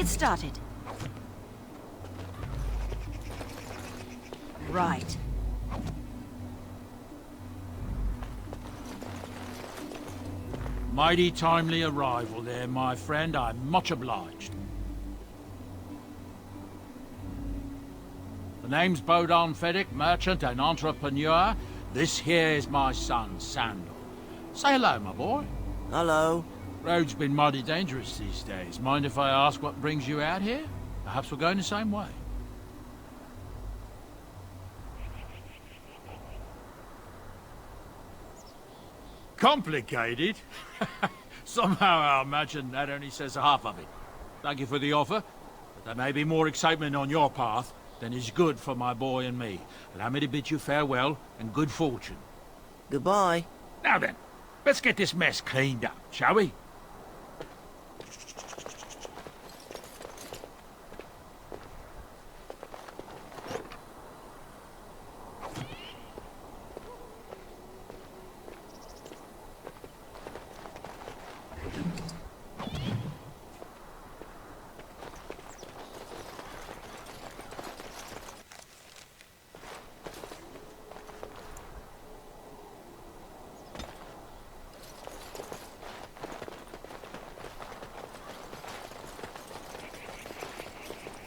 Started. Right. Mighty timely arrival there, my friend. I'm much obliged. The name's Bodon Feddick, merchant and entrepreneur. This here is my son, Sandal. Say hello, my boy. Hello. Road's been mighty dangerous these days. Mind if I ask what brings you out here? Perhaps we're going the same way. Complicated? Somehow I imagine that only says half of it. Thank you for the offer, but there may be more excitement on your path than is good for my boy and me. Allow me to bid you farewell and good fortune. Goodbye. Now then, let's get this mess cleaned up, shall we?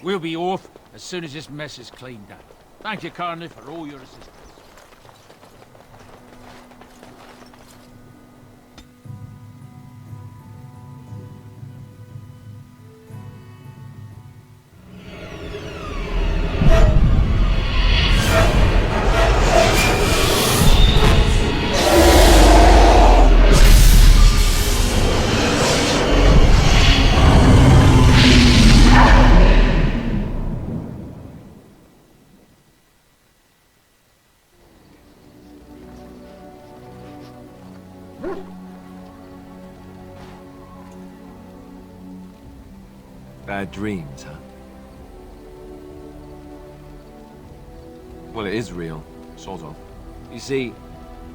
We'll be off as soon as this mess is cleaned up. Thank you kindly for all your assistance. Bad dreams, huh? Well, it is real, sort of. You see,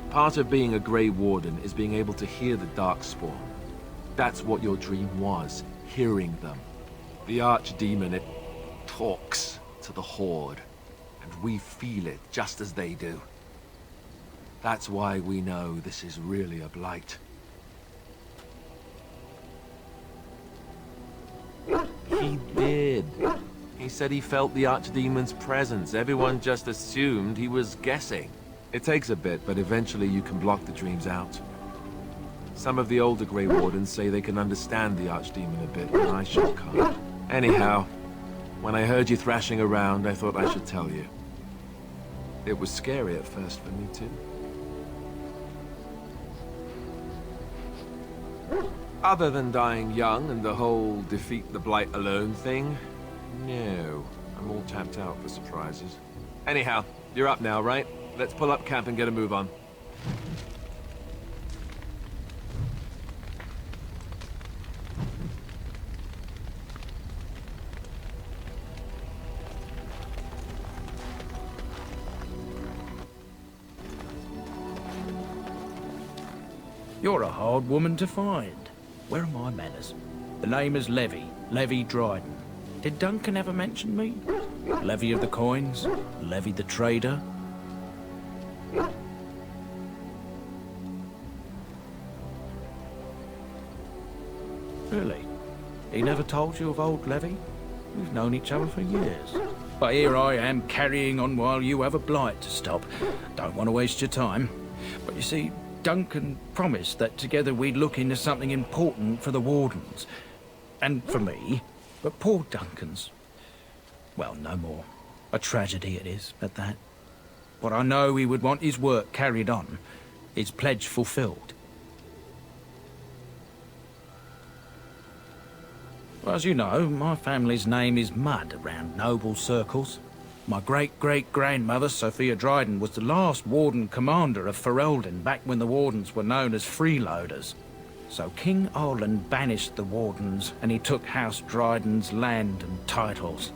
part of being a Grey Warden is being able to hear the Darkspawn. That's what your dream was, hearing them. The archdemon, it talks to the Horde, and we feel it just as they do. That's why we know this is really a blight. He did. He said he felt the archdemon's presence. Everyone just assumed he was guessing. It takes a bit, but eventually you can block the dreams out. Some of the older Grey Wardens say they can understand the archdemon a bit, but I sure can't. Anyhow, when I heard you thrashing around, I thought I should tell you. It was scary at first for me, too. Other than dying young and the whole defeat the blight alone thing, no. I'm all tapped out for surprises. Anyhow, you're up now, right? Let's pull up camp and get a move on. You're a hard woman to find. Where are my manners? The name is Levy Dryden. Did Duncan ever mention me? Levy of the coins? Levy the trader? Really? He never told you of old Levy? We've known each other for years. But here I am carrying on while you have a blight to stop. Don't want to waste your time. But you see, Duncan promised that together we'd look into something important for the Wardens. And for me. But poor Duncan's... well, no more. A tragedy it is, at that. But I know he would want his work carried on. His pledge fulfilled. Well, as you know, my family's name is mud around noble circles. My great-great-grandmother, Sophia Dryden, was the last Warden commander of Ferelden back when the Wardens were known as freeloaders. So King Arland banished the Wardens, and he took House Dryden's land and titles.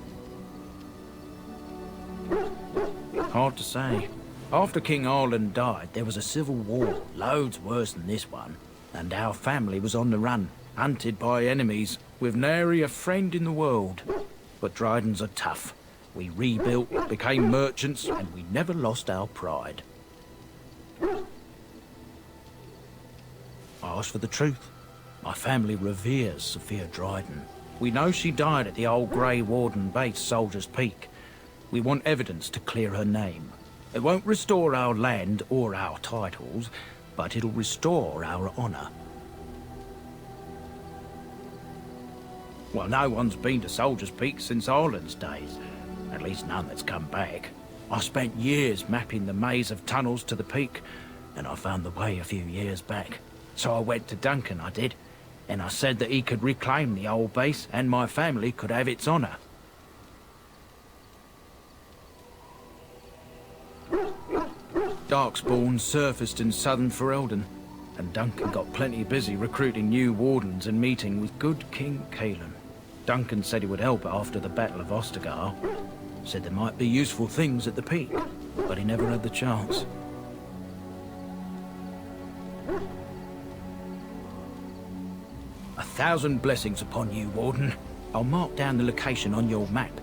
Hard to say. After King Arland died, there was a civil war, loads worse than this one. And our family was on the run, hunted by enemies, with nary a friend in the world. But Drydens are tough. We rebuilt, became merchants, and we never lost our pride. I ask for the truth. My family reveres Sophia Dryden. We know she died at the old Grey Warden base, Soldier's Peak. We want evidence to clear her name. It won't restore our land or our titles, but it'll restore our honor. Well, no one's been to Soldier's Peak since Arland's days. At least none that's come back. I spent years mapping the maze of tunnels to the peak, and I found the way a few years back. So I went to Duncan, I did, and I said that he could reclaim the old base and my family could have its honor. Darkspawn surfaced in southern Ferelden, and Duncan got plenty busy recruiting new Wardens and meeting with good King Caelan. Duncan said he would help after the Battle of Ostagar. Said there might be useful things at the peak, but he never had the chance. A thousand blessings upon you, Warden. I'll mark down the location on your map.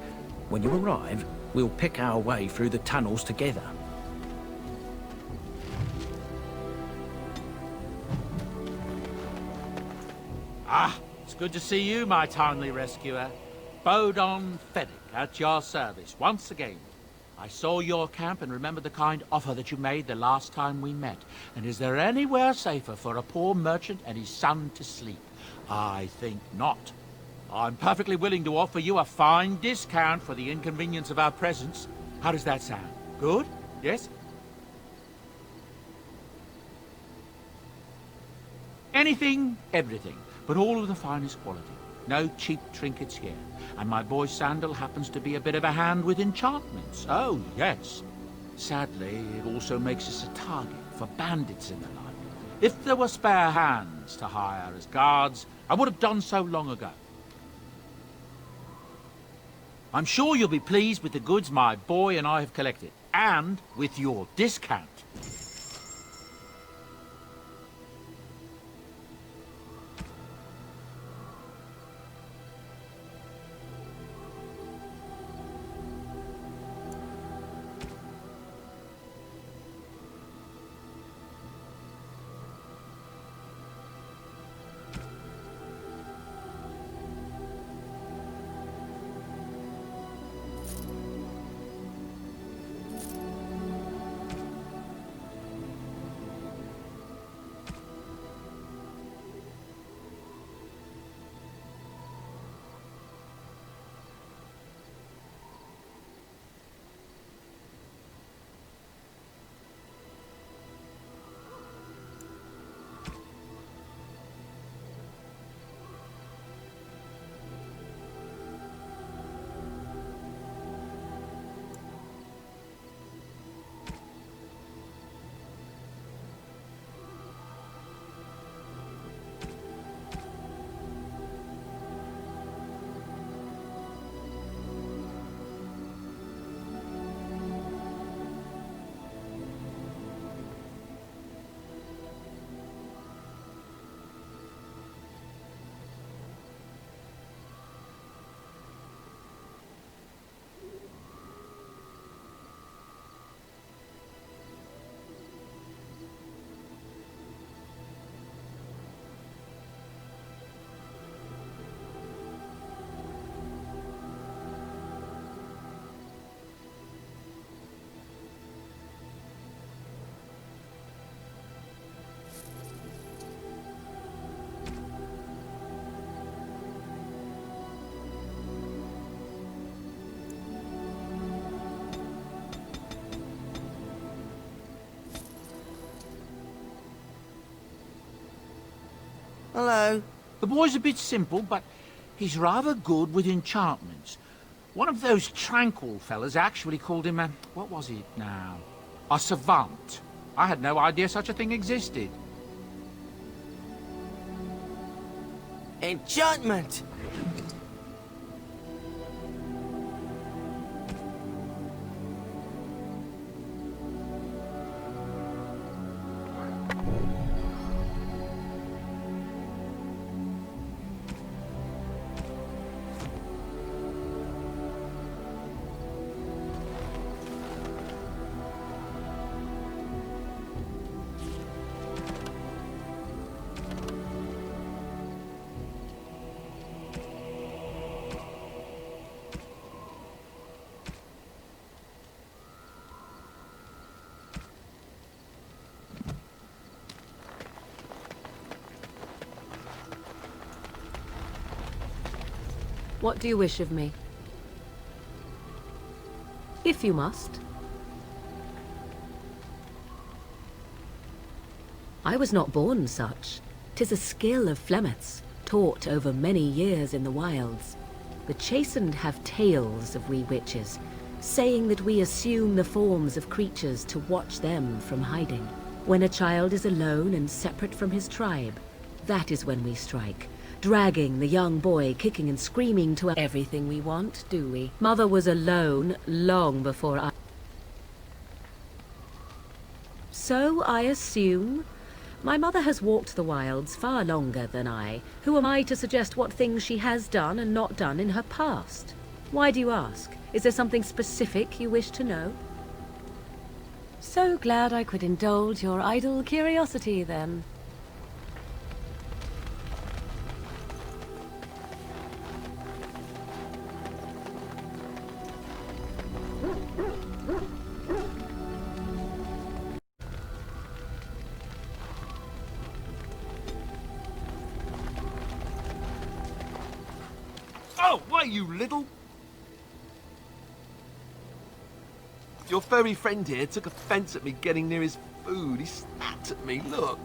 When you arrive, we'll pick our way through the tunnels together. Ah, it's good to see you, my timely rescuer. Bodon Fennick, at your service, once again. I saw your camp and remember the kind offer that you made the last time we met. And is there anywhere safer for a poor merchant and his son to sleep? I think not. I'm perfectly willing to offer you a fine discount for the inconvenience of our presence. How does that sound? Good? Yes? Anything, everything, but all of the finest quality. No cheap trinkets here. And my boy Sandal happens to be a bit of a hand with enchantments. Oh, yes. Sadly, it also makes us a target for bandits and the like. If there were spare hands to hire as guards, I would have done so long ago. I'm sure you'll be pleased with the goods my boy and I have collected, and with your discount. Hello. The boy's a bit simple, but he's rather good with enchantments. One of those tranquil fellas actually called him a... what was it now? A savant. I had no idea such a thing existed. Enchantment! What do you wish of me? If you must. I was not born such. 'Tis a skill of Flemeth's, taught over many years in the wilds. The chastened have tales of we witches, saying that we assume the forms of creatures to watch them from hiding. When a child is alone and separate from his tribe, that is when we strike, dragging the young boy kicking and screaming to everything we want, do we? Mother was alone long before I... So I assume. My mother has walked the wilds far longer than I. Who am I to suggest what things she has done and not done in her past? Why do you ask? Is there something specific you wish to know? So glad I could indulge your idle curiosity, then. Oh, why, you little... Your furry friend here took offense at me getting near his food. He snapped at me, look.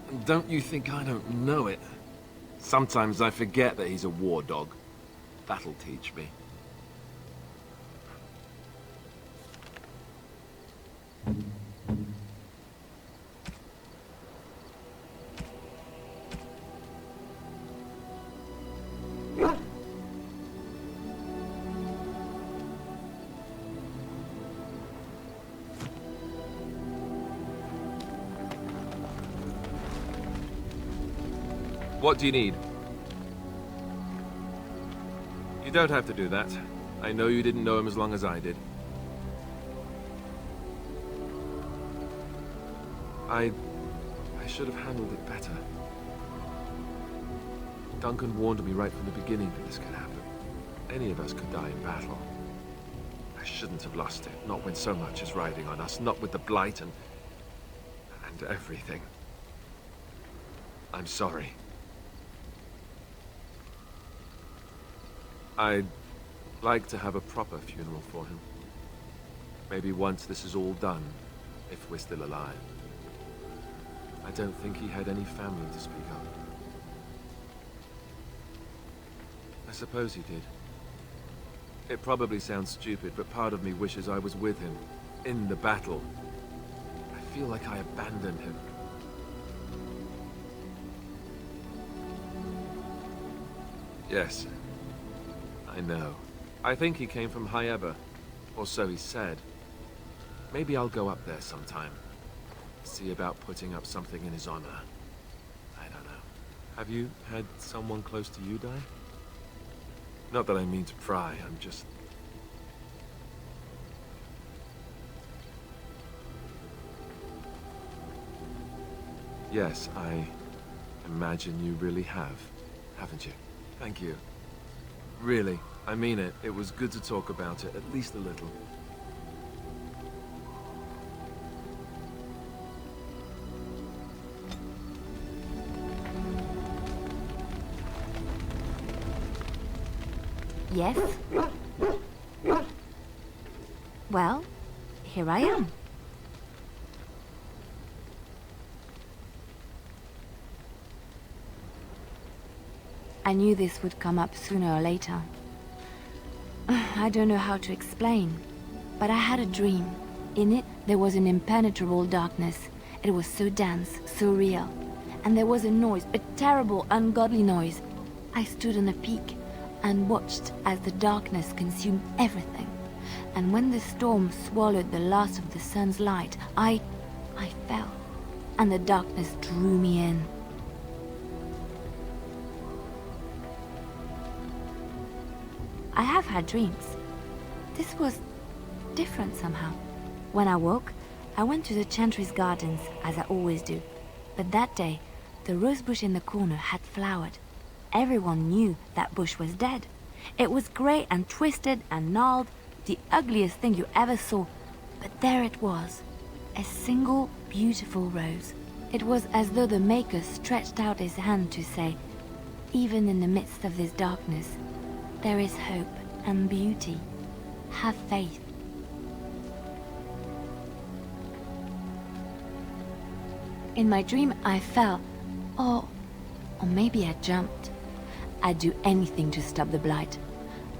And don't you think I don't know it? Sometimes I forget that he's a war dog. That'll teach me. What do you need? You don't have to do that. I know you didn't know him as long as I did. I should have handled it better. Duncan warned me right from the beginning that this could happen. Any of us could die in battle. I shouldn't have lost it, not when so much is riding on us, not with the blight and everything. I'm sorry. I'd like to have a proper funeral for him. Maybe once this is all done, if we're still alive. I don't think he had any family to speak of. I suppose he did. It probably sounds stupid, but part of me wishes I was with him, in the battle. I feel like I abandoned him. Yes. I know. I think he came from High Eber, or so he said. Maybe I'll go up there sometime. See about putting up something in his honor. I don't know. Have you had someone close to you die? Not that I mean to pry, I'm just... Yes, I imagine you really have, haven't you? Thank you. Really, I mean it. It was good to talk about it, at least a little. Yes? Well, here I am. I knew this would come up sooner or later. I don't know how to explain, but I had a dream. In it, there was an impenetrable darkness. It was so dense, so real. And there was a noise, a terrible, ungodly noise. I stood on a peak and watched as the darkness consumed everything. And when the storm swallowed the last of the sun's light, I fell, and the darkness drew me in. I have had dreams. This was different somehow. When I woke, I went to the Chantry's gardens, as I always do. But that day, the rosebush in the corner had flowered. Everyone knew that bush was dead. It was grey and twisted and gnarled, the ugliest thing you ever saw. But there it was, a single beautiful rose. It was as though the Maker stretched out his hand to say, even in the midst of this darkness, there is hope and beauty. Have faith. In my dream, I fell, or maybe I jumped. I'd do anything to stop the blight.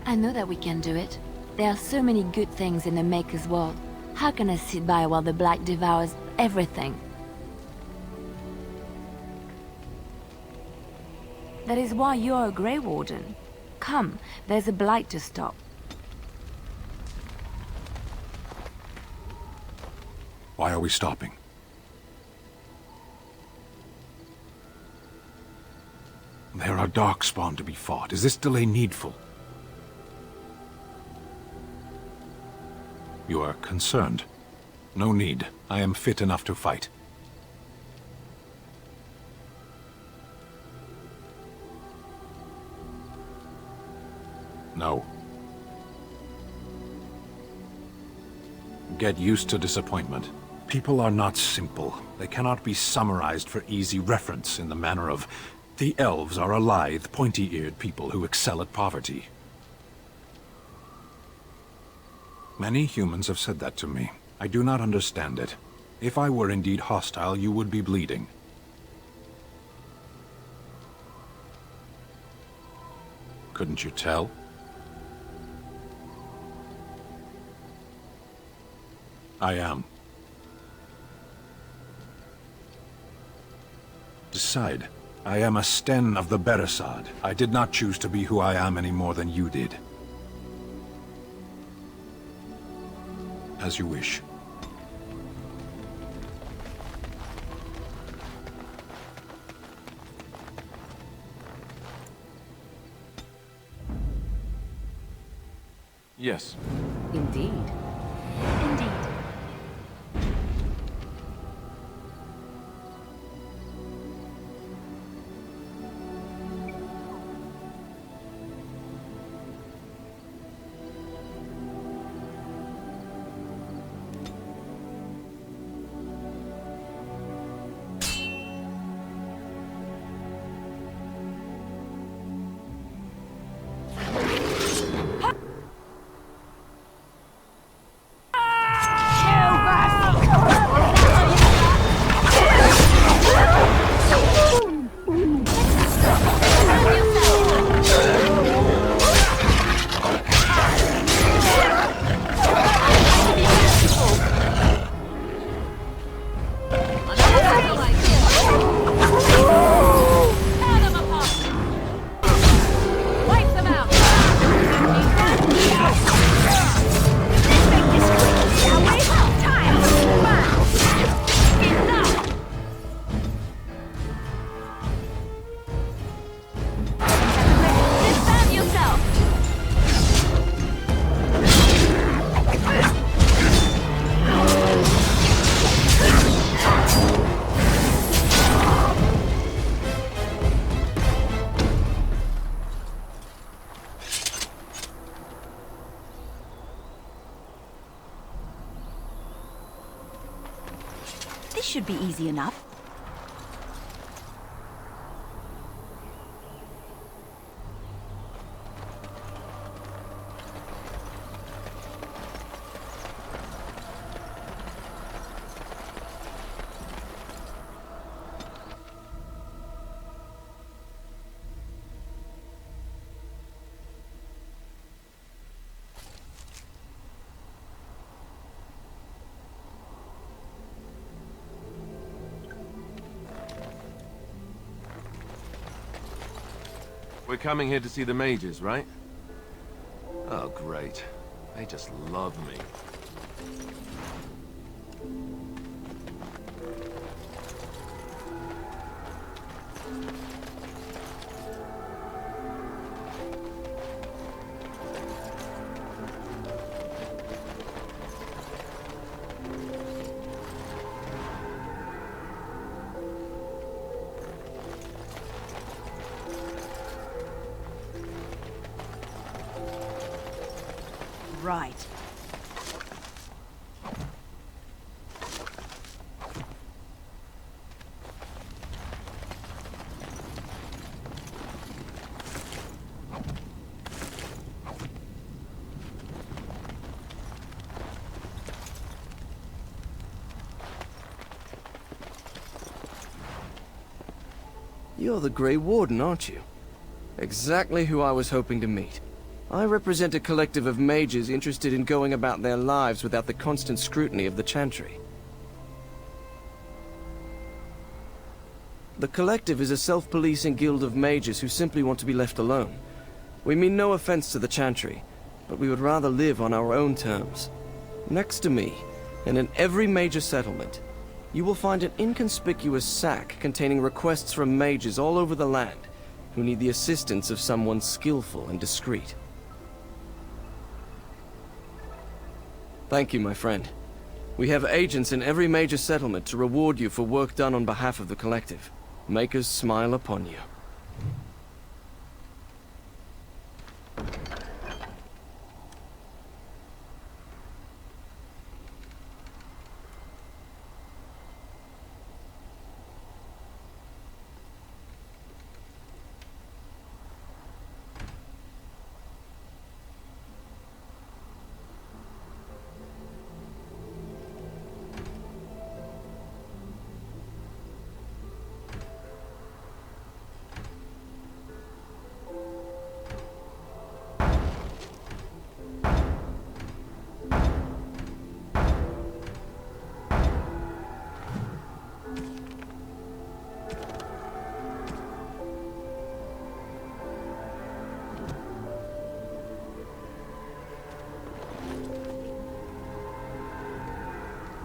I know that we can do it. There are so many good things in the Maker's world. How can I sit by while the blight devours everything? That is why you're a Grey Warden. Come, there's a blight to stop. Why are we stopping? There are darkspawn to be fought. Is this delay needful? You are concerned. No need. I am fit enough to fight. No. Get used to disappointment. People are not simple. They cannot be summarized for easy reference in the manner of, the elves are a lithe, pointy-eared people who excel at poverty. Many humans have said that to me. I do not understand it. If I were indeed hostile, you would be bleeding. Couldn't you tell? I am. Decide. I am a Sten of the Beresad. I did not choose to be who I am any more than you did. As you wish. Yes. Indeed. Indeed. This should be easy enough. We're coming here to see the mages, right? Oh, great. They just love me. Right. You're the Grey Warden, aren't you? Exactly who I was hoping to meet. I represent a collective of mages interested in going about their lives without the constant scrutiny of the Chantry. The collective is a self-policing guild of mages who simply want to be left alone. We mean no offense to the Chantry, but we would rather live on our own terms. Next to me, and in every major settlement, you will find an inconspicuous sack containing requests from mages all over the land who need the assistance of someone skillful and discreet. Thank you, my friend. We have agents in every major settlement to reward you for work done on behalf of the collective. Make us smile upon you.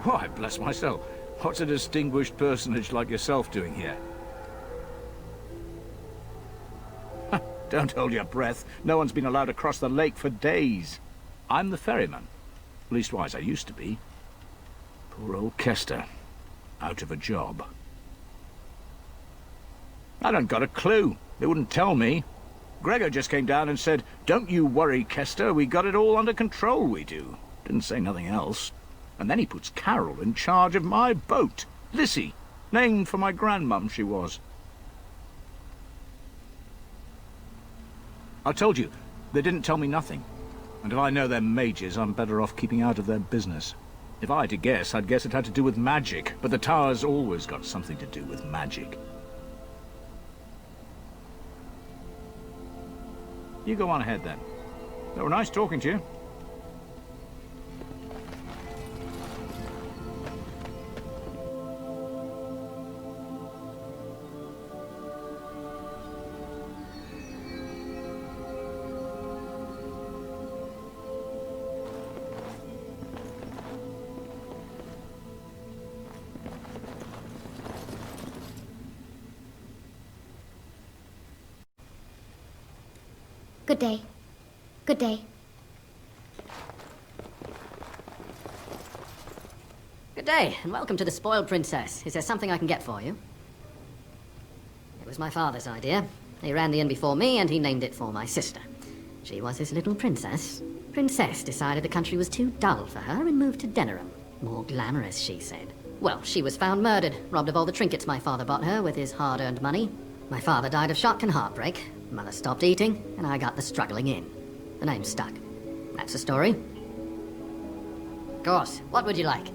Why, bless myself. What's a distinguished personage like yourself doing here? Don't hold your breath. No one's been allowed across the lake for days. I'm the ferryman. Leastwise, I used to be. Poor old Kester. Out of a job. I don't got a clue. They wouldn't tell me. Gregor just came down and said, "Don't you worry, Kester. We got it all under control, we do." Didn't say nothing else. And then he puts Carol in charge of my boat. Lissy. Named for my grandmum, she was. I told you, they didn't tell me nothing. And if I know they're mages, I'm better off keeping out of their business. If I had to guess, I'd guess it had to do with magic. But the tower's always got something to do with magic. You go on ahead, then. They were nice talking to you. Good day. Good day. Good day, and welcome to the Spoiled Princess. Is there something I can get for you? It was my father's idea. He ran the inn before me, and he named it for my sister. She was his little princess. Princess decided the country was too dull for her and moved to Denerim. More glamorous, she said. Well, she was found murdered, robbed of all the trinkets my father bought her with his hard-earned money. My father died of shock and heartbreak. Mother stopped eating, and I got the struggling in. The name stuck. That's the story. Of course. What would you like?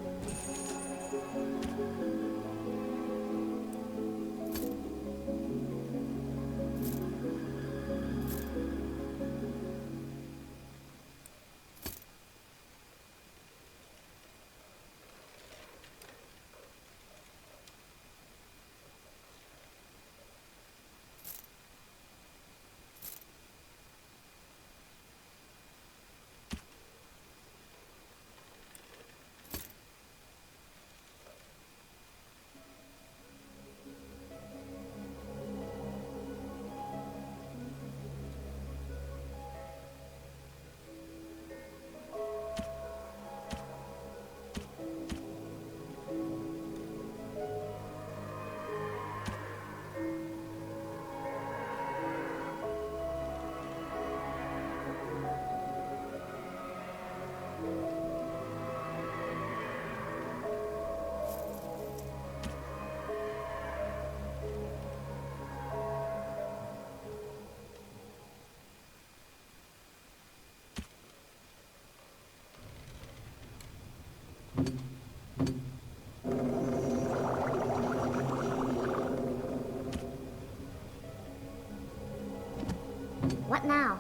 What now?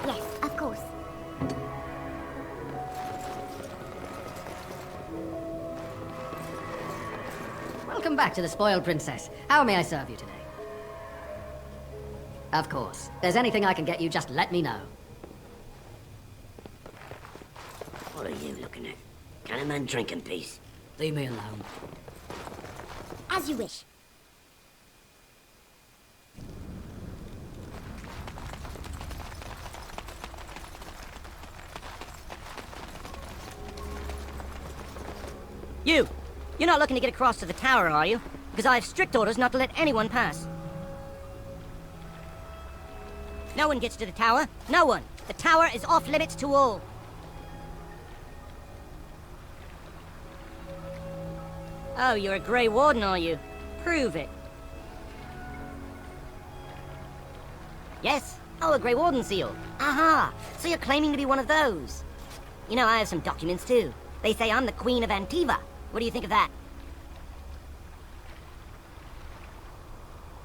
Yes, of course. Welcome back to the Spoiled Princess. How may I serve you today? Of course. If there's anything I can get you, just let me know. What are you looking at? Can a man drink in peace? Leave me alone. As you wish. You're not looking to get across to the tower, are you? Because I have strict orders not to let anyone pass. No one gets to the tower. No one. The tower is off limits to all. Oh, you're a Grey Warden, are you? Prove it. Yes? Oh, a Grey Warden seal. Aha! So you're claiming to be one of those. You know, I have some documents, too. They say I'm the Queen of Antiva. What do you think of that?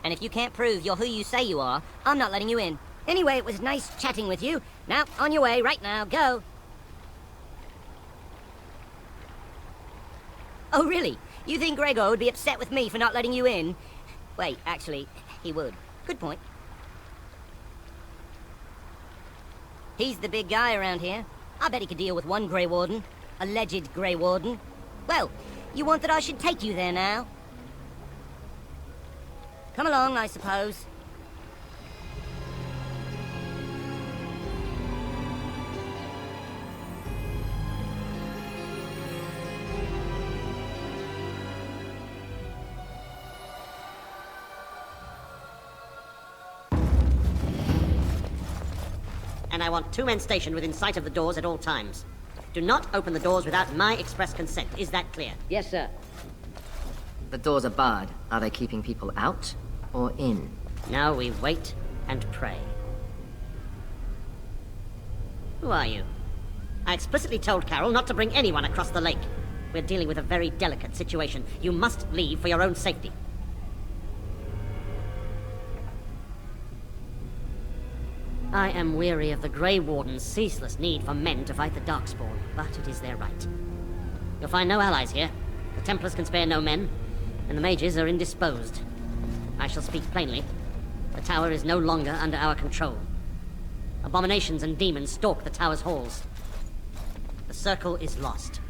And if you can't prove you're who you say you are, I'm not letting you in. Anyway, it was nice chatting with you. Now, on your way, right now, go. Oh, really? You think Gregor would be upset with me for not letting you in? Wait, actually, he would. Good point. He's the big guy around here. I bet he could deal with one Grey Warden. Alleged Grey Warden. Well, you want that I should take you there now? Come along, I suppose. And I want 2 men stationed within sight of the doors at all times. Do not open the doors without my express consent. Is that clear? Yes, sir. The doors are barred. Are they keeping people out or in? Now we wait and pray. Who are you? I explicitly told Carol not to bring anyone across the lake. We're dealing with a very delicate situation. You must leave for your own safety. I am weary of the Grey Warden's ceaseless need for men to fight the Darkspawn, but it is their right. You'll find no allies here. The Templars can spare no men, and the mages are indisposed. I shall speak plainly. The tower is no longer under our control. Abominations and demons stalk the tower's halls. The circle is lost.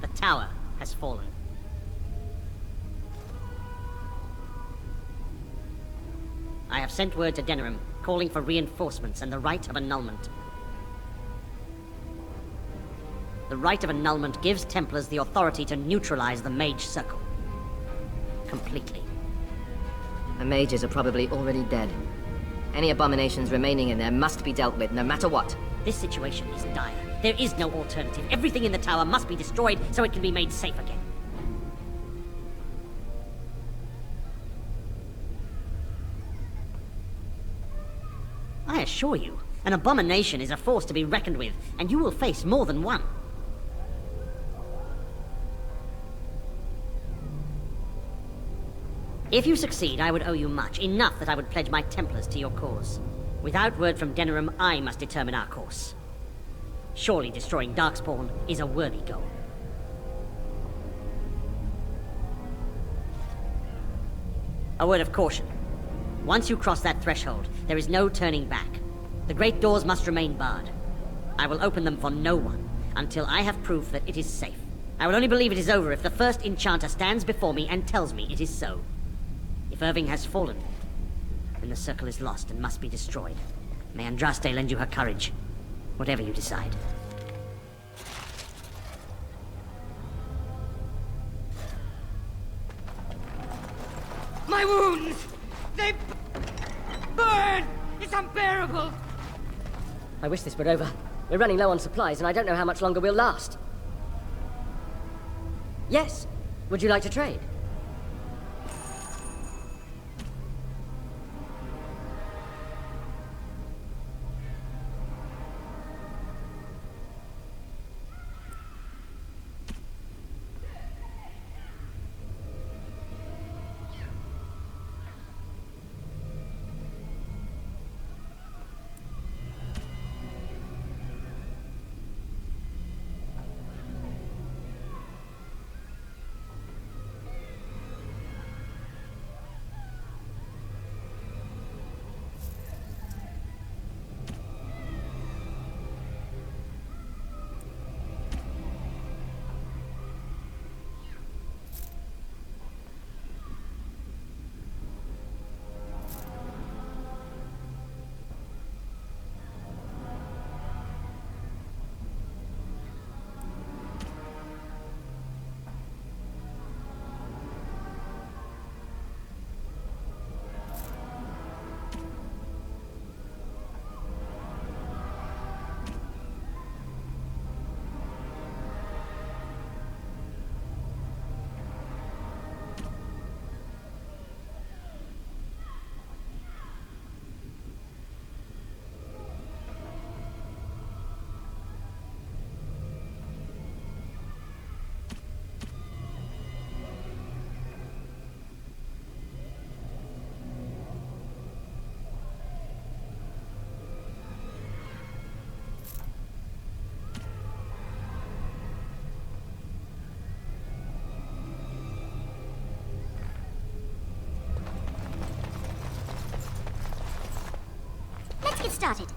The tower has fallen. I have sent word to Denerim, calling for reinforcements and the right of annulment. The right of annulment gives Templars the authority to neutralize the Mage Circle. Completely. The mages are probably already dead. Any abominations remaining in there must be dealt with, no matter what. This situation is dire. There is no alternative. Everything in the tower must be destroyed so it can be made safe again. I assure you, an abomination is a force to be reckoned with, and you will face more than one. If you succeed, I would owe you much, enough that I would pledge my Templars to your cause. Without word from Denerim, I must determine our course. Surely destroying Darkspawn is a worthy goal. A word of caution. Once you cross that threshold, there is no turning back. The great doors must remain barred. I will open them for no one, until I have proof that it is safe. I will only believe it is over if the first enchanter stands before me and tells me it is so. If Irving has fallen, then the circle is lost and must be destroyed. May Andraste lend you her courage, whatever you decide. My wounds! They burn! It's unbearable! I wish this were over. We're running low on supplies, and I don't know how much longer we'll last. Yes. Would you like to trade? started.